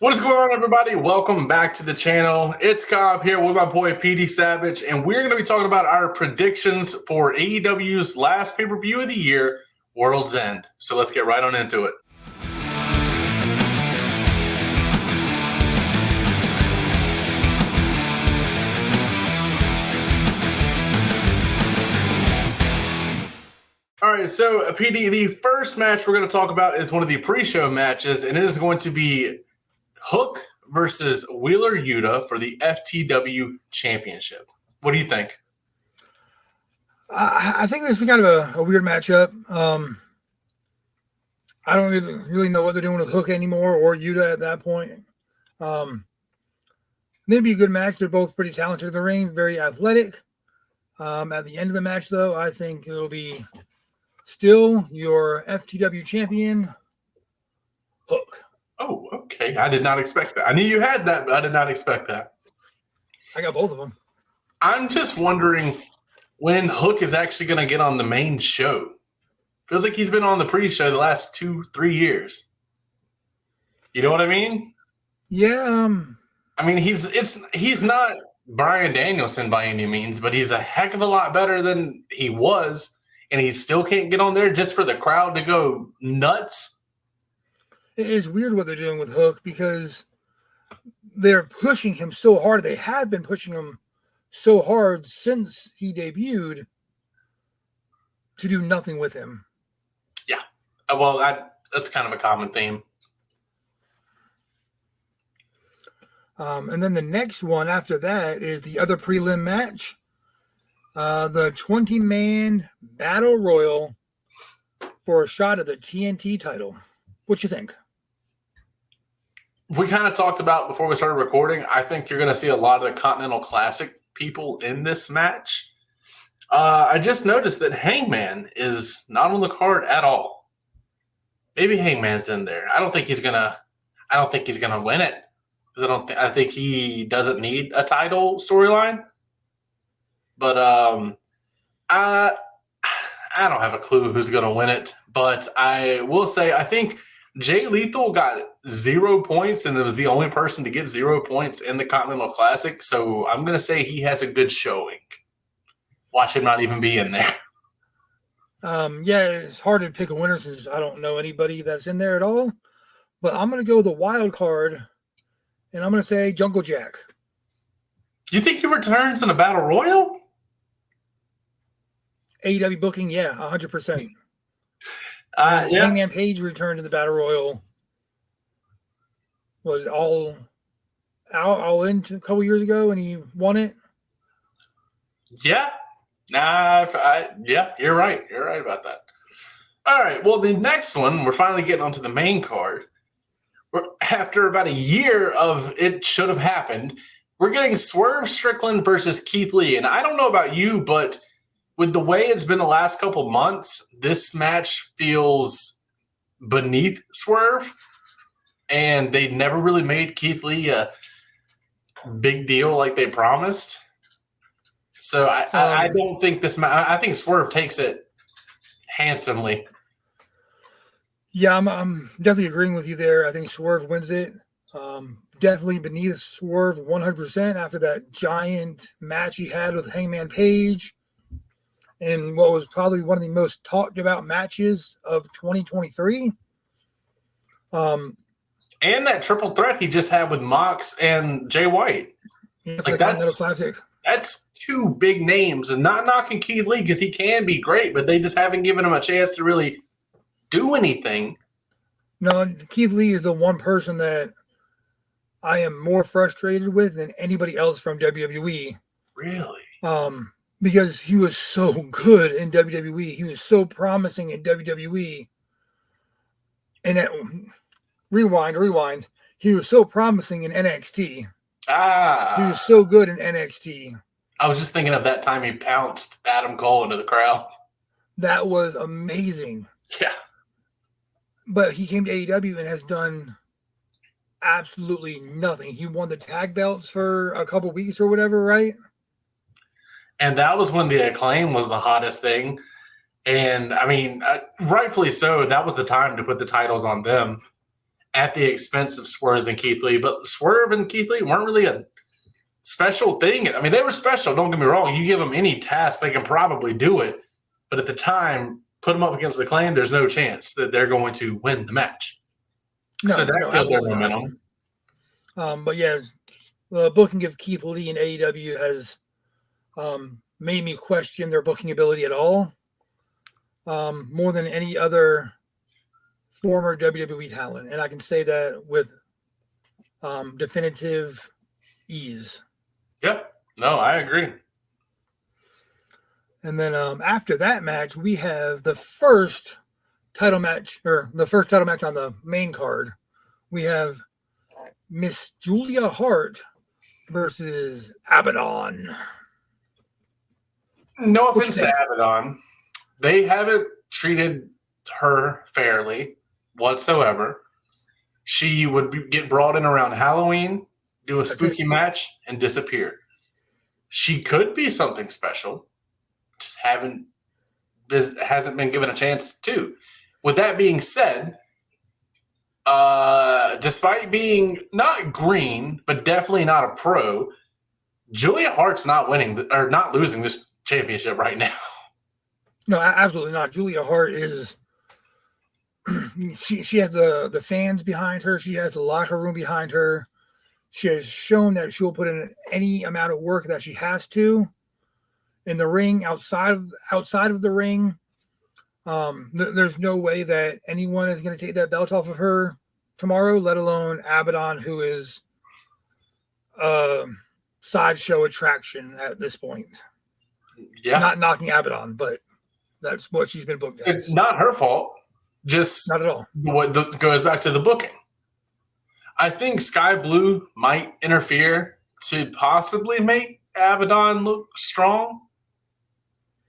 What is going on, everybody? Welcome back to the channel. It's Cobb here with my boy PD Savage, and we're going to be talking about our predictions for AEW's last pay-per-view of the year, World's End. So let's get right on into it. All right, so PD, the first match we're going to talk about is one of the pre-show matches, and it is going to be Hook versus Wheeler Yuta for the FTW Championship. What do you think? I think this is kind of a weird matchup. I don't really know what they're doing with Hook anymore or Yuta at that point. Maybe a good match. They're both pretty talented in the ring, very athletic. At the end of the match, though, I think it'll be still your FTW champion, Hook. Oh, okay. I did not expect that. I knew you had that, but I did not expect that. I got both of them. I'm just wondering when Hook is actually going to get on the main show. Feels like he's been on the pre-show the last 2-3 years. You know what I mean? Yeah. I mean, he's not Bryan Danielson by any means, but he's a heck of a lot better than he was, and he still can't get on there just for the crowd to go nuts. It is weird what they're doing with Hook because they're pushing him so hard. They have been pushing him so hard since he debuted to do nothing with him. Yeah. Well, that's kind of a common theme. And then the next one after that is the other prelim match. The 20-man Battle Royal for a shot at the TNT title. What you think? We kind of talked about before we started recording. I think you're going to see a lot of the Continental Classic people in this match. I just noticed that Hangman is not on the card at all. Maybe Hangman's in there. I don't think he's gonna win it because I think he doesn't need a title storyline. But I don't have a clue who's going to win it. But I will say I think Jay Lethal got 0 points, and it was the only person to get 0 points in the Continental Classic. So I'm going to say he has a good showing. Watch him not even be in there. Yeah, it's hard to pick a winner since I don't know anybody that's in there at all. But I'm going to go with the wild card, and I'm going to say Jungle Jack. You think he returns in a Battle Royal? AEW booking, yeah, 100%. Yeah. Hangman Page returned to the Battle Royal. Was all in a couple years ago, and he won it. Yeah. Yeah, you're right. You're right about that. All right. Well, the next one, we're finally getting onto the main card. After about a year of it should have happened, we're getting Swerve Strickland versus Keith Lee. And I don't know about you, but with the way it's been the last couple months, this match feels beneath Swerve. And they never really made Keith Lee a big deal like they promised. So I don't think this match. I think Swerve takes it handsomely. Yeah, I'm definitely agreeing with you there. I think Swerve wins it. Definitely beneath Swerve 100% after that giant match he had with Hangman Page and what was probably one of the most talked about matches of 2023. And that triple threat he just had with Mox and Jay White. Yeah, like that's two big names, and not knocking Keith Lee because he can be great, but they just haven't given him a chance to really do anything. No, Keith Lee is the one person that I am more frustrated with than anybody else from WWE. Really? Because he was so good in WWE. He was so promising in WWE. And that rewind. He was so promising in NXT. He was so good in NXT. I was just thinking of that time he pounced Adam Cole into the crowd. That was amazing. Yeah. But he came to AEW and has done absolutely nothing. He won the tag belts for a couple weeks or whatever, right? And that was when the Acclaim was the hottest thing. And, I mean, rightfully so, that was the time to put the titles on them. at the expense of Swerve and Keith Lee. But Swerve and Keith Lee weren't really a special thing. I mean, they were special. Don't get me wrong. You give them any task, they can probably do it. But at the time, put them up against the Claim, there's no chance that they're going to win the match. So that killed their momentum. But yeah, the booking of Keith Lee in AEW has made me question their booking ability at all, more than any other former WWE talent. And I can say that with definitive ease. Yep. No, I agree. And then after that match, we have the first title match on the main card. We have Miss Julia Hart versus Abaddon. No offense to Abaddon. They haven't treated her fairly whatsoever. She would get brought in around Halloween, do a spooky match, and disappear. She could be something special. Just hasn't been given a chance to. With that being said, despite being not green, but definitely not a pro, Julia Hart's not losing this championship right now. No, absolutely not. Julia Hart is she has the fans behind her. She has the locker room behind her. She has shown that she'll put in any amount of work that she has to in the ring, outside of the ring. There's no way that anyone is going to take that belt off of her tomorrow, let alone Abaddon, who is a sideshow attraction at this point. Yeah. Not knocking Abaddon, but that's what she's been booked as. It's not her fault. Just not at all. What goes back to the booking. I think Sky Blue might interfere to possibly make Abaddon look strong.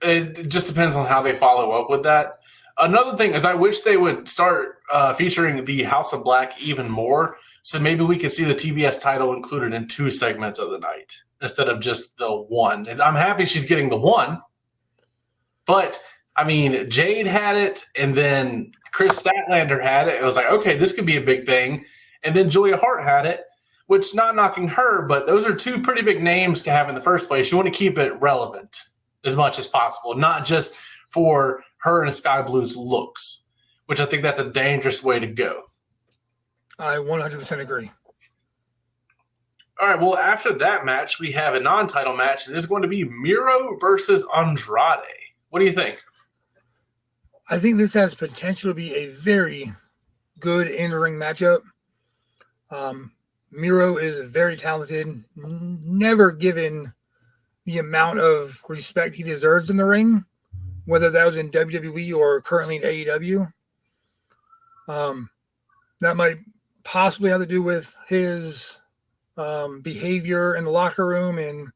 It just depends on how they follow up with that. Another thing is I wish they would start featuring the House of Black even more, so maybe we could see the TBS title included in 2 segments of the night instead of just the one. And I'm happy she's getting the one, but I mean, Jade had it, and then Chris Statlander had it. It was like, okay, this could be a big thing. And then Julia Hart had it, which, not knocking her, but those are 2 pretty big names to have in the first place. You want to keep it relevant as much as possible, not just for her and Sky Blue's looks, which I think that's a dangerous way to go. I 100% agree. All right, well, after that match, we have a non-title match, and it's going to be Miro versus Andrade. What do you think? I think this has potential to be a very good in-ring matchup. Miro is very talented, never given the amount of respect he deserves in the ring, whether that was in WWE or currently in AEW. That might possibly have to do with his behavior in the locker room and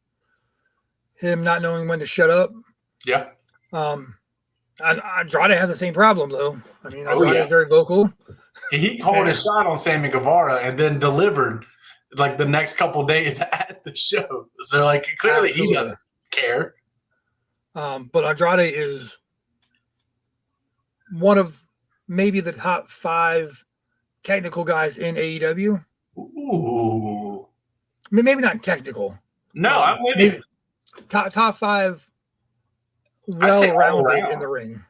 him not knowing when to shut up. Yeah. Andrade has the same problem, though. I mean, Andrade is very vocal. He called a shot on Sammy Guevara and then delivered like the next couple of days at the show. So, like, clearly he doesn't care. But Andrade is one of maybe the top 5 technical guys in AEW. Ooh. I mean, maybe not technical. No, I'm with you. Top 5 well-rounded in the ring.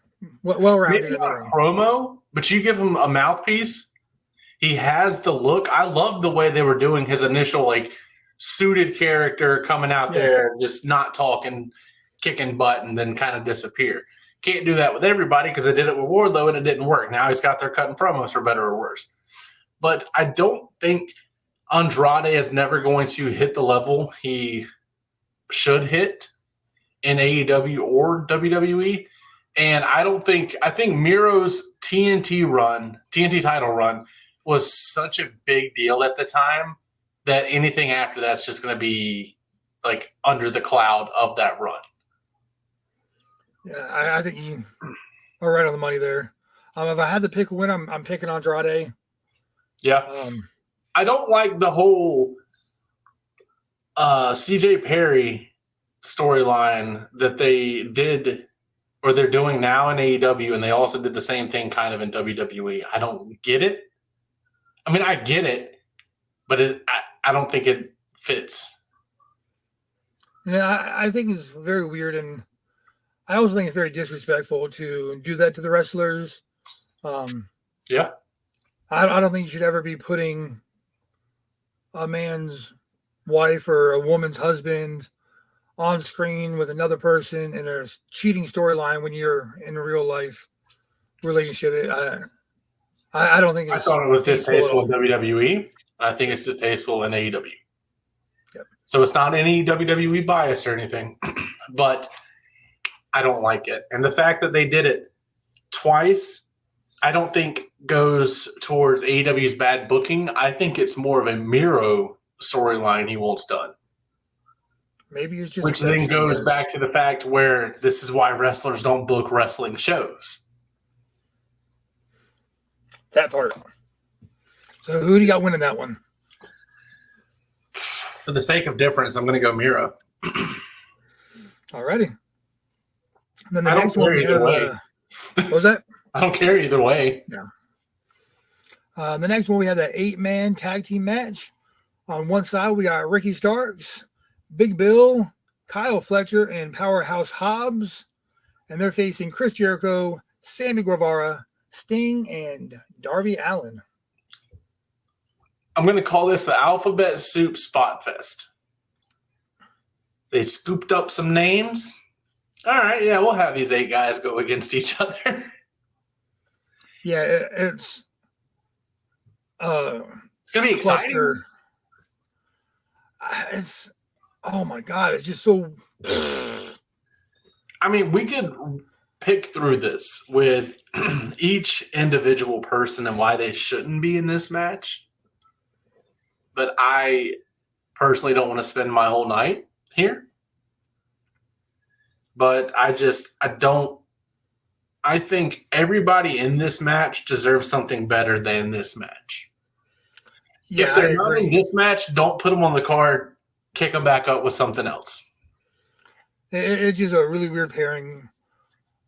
Well-rounded in the ring. Promo, but you give him a mouthpiece. He has the look. I love the way they were doing his initial, like, suited character coming out there, just not talking, kicking butt, and then kind of disappear. Can't do that with everybody because they did it with Wardlow and it didn't work. Now he's got their cutting promos for better or worse. But I don't think Andrade is never going to hit the level he should hit in AEW or WWE. And I think Miro's TNT title run was such a big deal at the time that anything after that's just going to be like under the cloud of that run. Yeah, I think you are right on the money there. If I had to pick a win, I'm picking Andrade. Yeah. I don't like the whole CJ Perry storyline that they did or they're doing now in AEW, and they also did the same thing kind of in WWE. I don't get it. I mean, I get it, but I don't think it fits. Yeah, I think it's very weird, and I also think it's very disrespectful to do that to the wrestlers. Yeah. I don't think you should ever be putting a man's wife or a woman's husband on screen with another person in a cheating storyline when you're in a real life relationship. I don't think I it's thought it was tasteful at distasteful in all. WWE. I think it's distasteful in AEW. Yep. So it's not any WWE bias or anything, but I don't like it. And the fact that they did it twice, I don't think goes towards AEW's bad booking. I think it's more of a Miro storyline he wants done. Maybe it's just Which then affection, goes yes. back to the fact where this is why wrestlers don't book wrestling shows. That part. So who do you got winning that one? For the sake of difference, I'm going to go Miro. Alrighty. And then the I don't next one care we either have. way. What was that? I don't care either way. Yeah. The next one we have that 8-man tag team match. On one side we got Ricky Starks, Big Bill, Kyle Fletcher, and Powerhouse Hobbs, and they're facing Chris Jericho, Sammy Guevara, Sting, and Darby Allin. I'm going to call this the Alphabet Soup Spot Fest. They scooped up some names. All right, yeah, we'll have these 8 guys go against each other. Yeah, it's It's going to be exciting. cluster. It's oh my god, it's just so. I mean, we could pick through this with each individual person and why they shouldn't be in this match. But I personally don't want to spend my whole night here. But I think everybody in this match deserves something better than this match. Yeah, if they're I not agree. in this match, don't put them on the card. Kick them back up with something else. It's just a really weird pairing.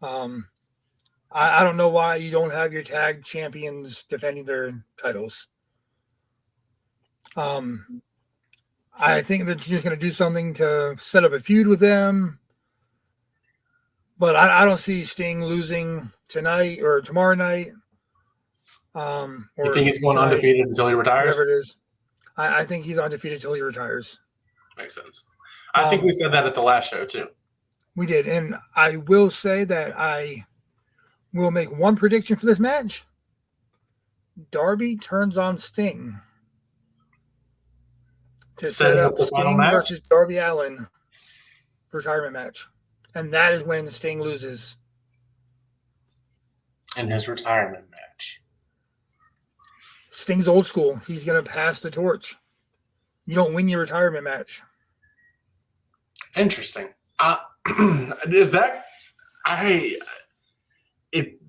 I don't know why you don't have your tag champions defending their titles. I think they're just going to do something to set up a feud with them. But I don't see Sting losing tonight or tomorrow night. You think he's going tonight, undefeated until he retires? whatever it is. I think he's undefeated until he retires. Makes sense. I think we said that at the last show, too. We did. And I will say that I will make one prediction for this match. Darby turns on Sting to set up Sting versus Darby Allin retirement match. And that is when Sting loses. In his retirement match. Sting's old school. He's going to pass the torch. You don't win your retirement match. Interesting. Is that it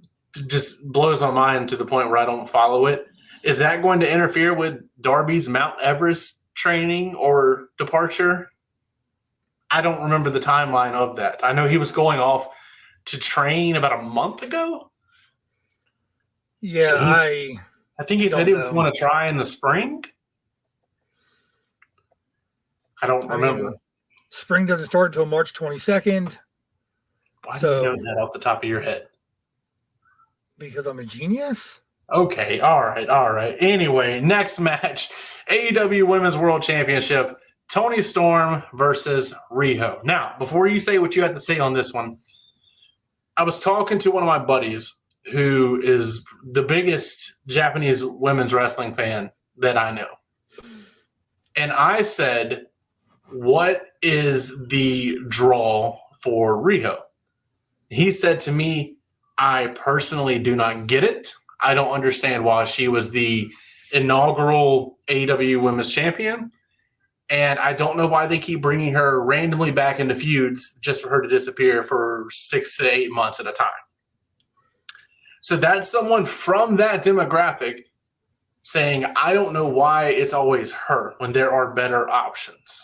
just blows my mind to the point where I don't follow it. Is that going to interfere with Darby's Mount Everest training or departure? I don't remember the timeline of that. I know he was going off to train about a month ago. Yeah, I think he said he was going to try in the spring. I don't remember. Spring doesn't start until March 22nd. Why do you know that off the top of your head? Because I'm a genius. Okay, all right. Anyway, next match, AEW Women's World Championship, Toni Storm versus Riho. Now, before you say what you had to say on this one, I was talking to one of my buddies who is the biggest Japanese women's wrestling fan that I know. And I said, what is the draw for Riho? He said to me, I personally do not get it. I don't understand why she was the inaugural AEW Women's Champion. And I don't know why they keep bringing her randomly back into feuds just for her to disappear for 6 to 8 months at a time. So that's someone from that demographic saying, I don't know why it's always her when there are better options.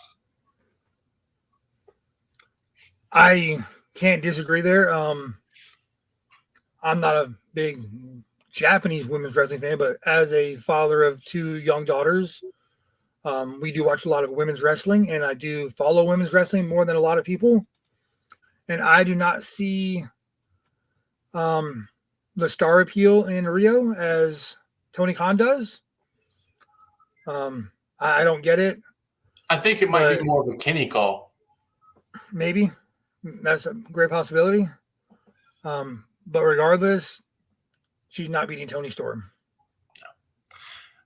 I can't disagree there. I'm not a big Japanese women's wrestling fan, but as a father of 2 young daughters, we do watch a lot of women's wrestling, and I do follow women's wrestling more than a lot of people. And I do not see the star appeal in Rio as Tony Khan does. I don't get it. I think it might be more of a Kenny call. Maybe. That's a great possibility. But regardless, she's not beating Tony Storm.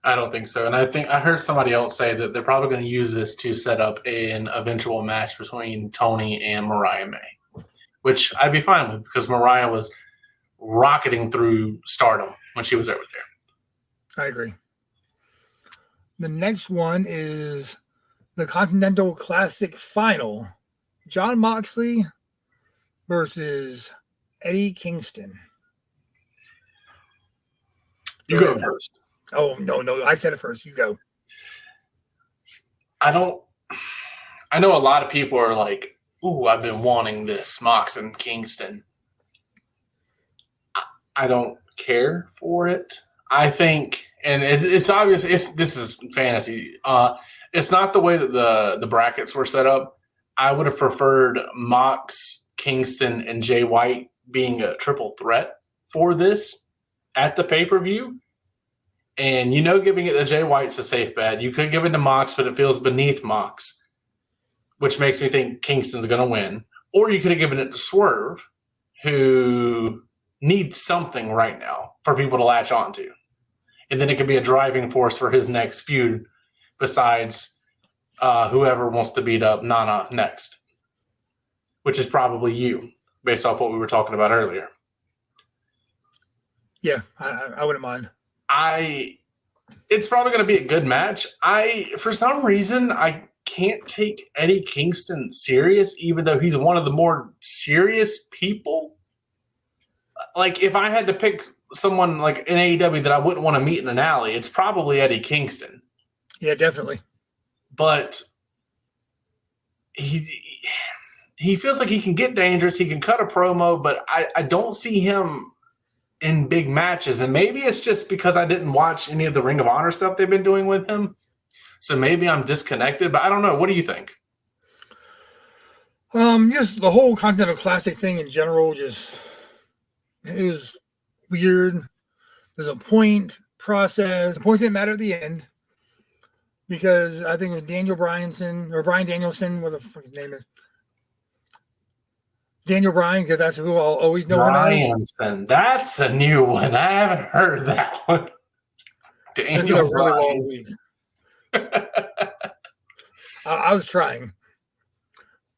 I don't think so. And I heard somebody else say that they're probably going to use this to set up an eventual match between Tony and Mariah May, which I'd be fine with because Mariah was rocketing through stardom when she was over there. I agree. The next one is the Continental Classic Final. Jon Moxley versus Eddie Kingston. You go first. Oh, no. I said it first. You go. I know a lot of people are like, ooh, I've been wanting this Mox and Kingston. I don't care for it. I think, and it's obvious, this is fantasy. It's not the way that the brackets were set up. I would have preferred Mox, Kingston, and Jay White being a triple threat for this at the pay-per-view. And giving it to Jay White's a safe bet. You could give it to Mox, but it feels beneath Mox, which makes me think Kingston's going to win. Or you could have given it to Swerve, who needs something right now for people to latch onto. And then it could be a driving force for his next feud besides whoever wants to beat up Nana next, which is probably you, based off what we were talking about earlier. Yeah, I wouldn't mind. It's probably going to be a good match. For some reason, I can't take Eddie Kingston serious, even though he's one of the more serious people. Like, if I had to pick someone like in AEW that I wouldn't want to meet in an alley, it's probably Eddie Kingston. Yeah, definitely. But he feels like he can get dangerous. He can cut a promo, but I don't see him in big matches. And maybe it's just because I didn't watch any of the Ring of Honor stuff they've been doing with him. So maybe I'm disconnected, but I don't know. What do you think? Just the whole Continental Classic thing in general, it was weird. There's a point process. The point didn't matter at the end because I think it was Brian Danielson, what the fuck his name is. Daniel Bryan, because that's who I'll always know him as. Bryanson. That's a new one. I haven't heard that one. Daniel Bryan. I was trying.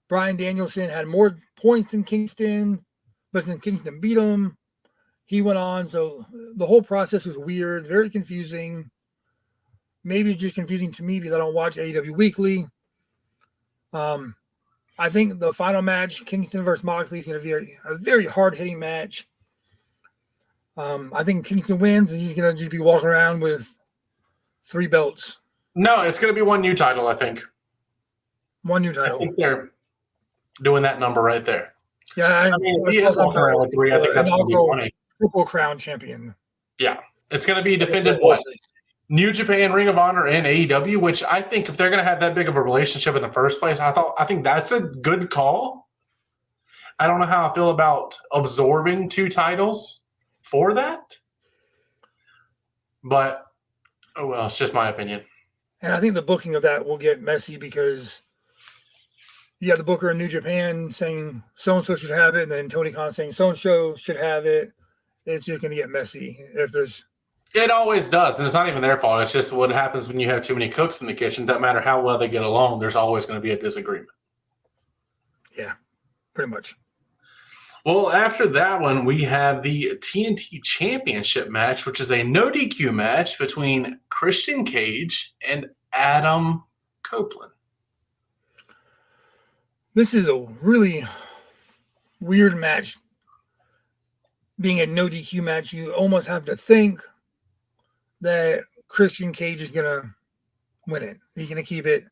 Bryan Danielson had more points than Kingston, but then Kingston beat him. He went on, so the whole process was weird, very confusing. Maybe just confusing to me because I don't watch AEW Weekly. I think the final match, Kingston versus Moxley, is going to be a very hard-hitting match. I think Kingston wins, and he's going to just be walking around with 3 belts. No, it's going to be one new title, I think. One new title. I think they're doing that number right there. Yeah, I mean, if he is walking around with 3, I think that's going to be funny. Triple Crown champion. Yeah, it's going to be defended what? New Japan, Ring of Honor, and AEW, which I think if they're going to have that big of a relationship in the first place, I think that's a good call. I don't know how I feel about absorbing 2 titles for that, but oh well, it's just my opinion. And I think the booking of that will get messy because you got the booker in New Japan saying so-and-so should have it, and then Tony Khan saying so-and-so should have it. It's just going to get messy if there's. It always does, and it's not even their fault. It's just what happens when you have too many cooks in the kitchen. Doesn't matter how well they get along, there's always going to be a disagreement. Yeah, pretty much. Well, after that one, we have the TNT Championship match, which is a no DQ match between Christian Cage and Adam Copeland. This is a really weird match. Being a no DQ match, you almost have to think that Christian Cage is going to win it. He's going to keep it.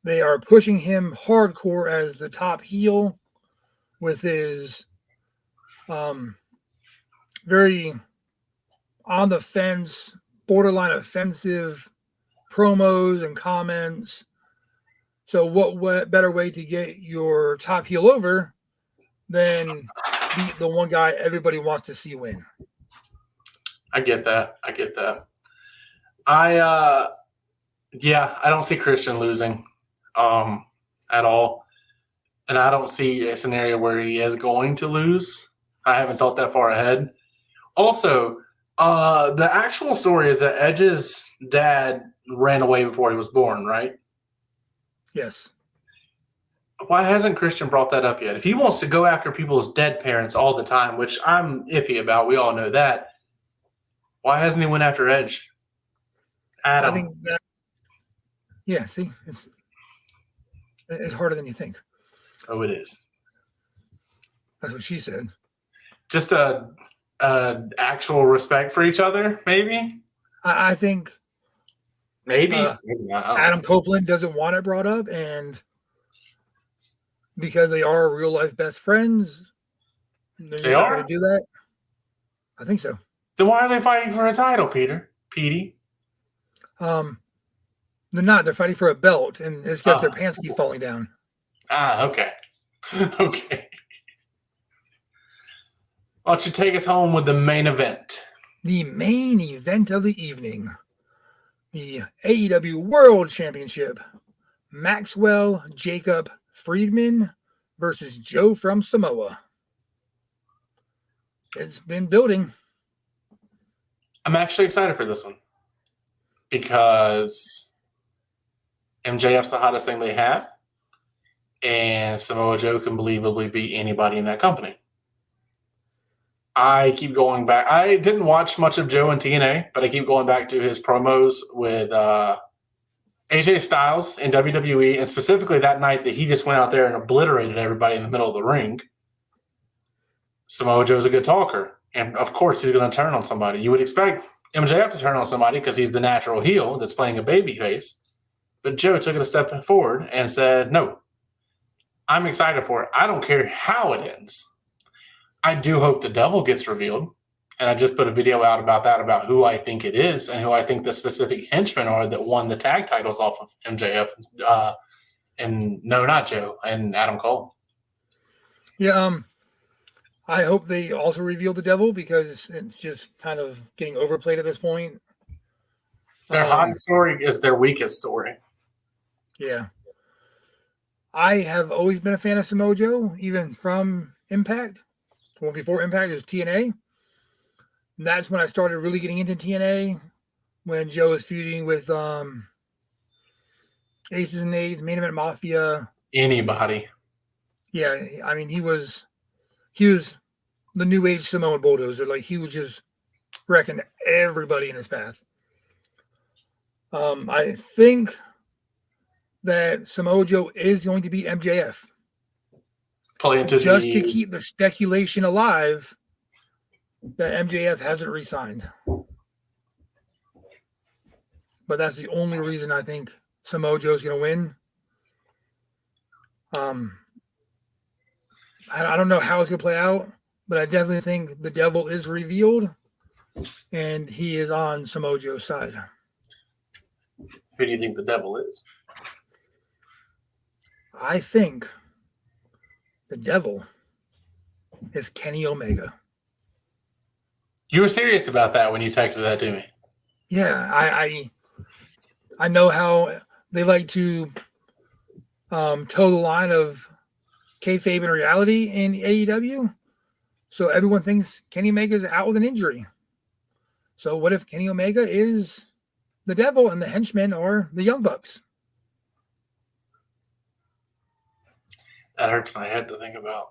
They are pushing him hardcore as the top heel with his very on the fence, borderline offensive promos and comments. So what better way to get your top heel over than beat the one guy everybody wants to see win? I get that. I don't see Christian losing at all. And I don't see a scenario where he is going to lose. I haven't thought that far ahead. Also, the actual story is that Edge's dad ran away before he was born, right? Yes. Why hasn't Christian brought that up yet? If he wants to go after people's dead parents all the time, which I'm iffy about, we all know that, why hasn't he went after Edge? Adam. I think that, yeah, see, it's harder than you think. Oh, it is. That's what she said. Just a actual respect for each other, maybe? I think maybe Adam Copeland doesn't want it brought up, and because they are real life best friends, they are going to do that. I think so. Then why are they fighting for a title, Petey? They're not. They're fighting for a belt, and it's because their pants keep falling down. Okay. Okay. Why don't you take us home with the main event? The main event of the evening. The AEW World Championship. Maxwell Jacob Friedman versus Joe from Samoa. It's been building. I'm actually excited for this one because MJF's the hottest thing they have, and Samoa Joe can believably beat anybody in that company. I keep going back. I didn't watch much of Joe in TNA, but I keep going back to his promos with AJ Styles in WWE, and specifically that night that he just went out there and obliterated everybody in the middle of the ring. Samoa Joe's a good talker, and of course he's going to turn on somebody. You would expect MJF to turn on somebody because he's the natural heel that's playing a babyface, but Joe took it a step forward and said, no, I'm excited for it. I don't care how it ends. I do hope the devil gets revealed. And I just put a video out about that, about who I think it is and who I think the specific henchmen are that won the tag titles off of MJF and no, not Joe, and Adam Cole. Yeah, I hope they also reveal the devil because it's just kind of getting overplayed at this point. Their hottest story is their weakest story. Yeah. I have always been a fan of Samoa Joe, even from Impact. Well, before Impact, it was TNA. And that's when I started really getting into TNA, when Joe was feuding with Aces and Eights, Main Event Mafia. Anybody. Yeah, I mean, he was the new age Samoan bulldozer. Like, he was just wrecking everybody in his path. I think that Samoa Joe is going to beat MJF. To keep the speculation alive that MJF hasn't re-signed. But that's the only reason I think Samoa Joe's going to win. I don't know how it's going to play out, but I definitely think the devil is revealed, and he is on Samoa Joe's side. Who do you think the devil is? I think the devil is Kenny Omega. You were serious about that when you texted that to me. Yeah, I know how they like to toe the line of kayfabe and reality in AEW. So everyone thinks Kenny Omega is out with an injury. So what if Kenny Omega is the devil and the henchmen are the Young Bucks? That hurts my head to think about.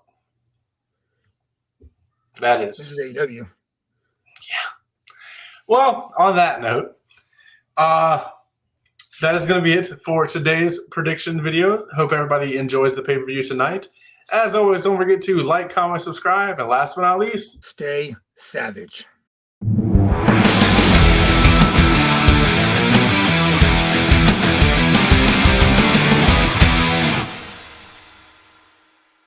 This is AEW. Yeah. Well, on that note, that is going to be it for today's prediction video. Hope everybody enjoys the pay-per-view tonight. As always, don't forget to like, comment, subscribe, and last but not least, stay savage.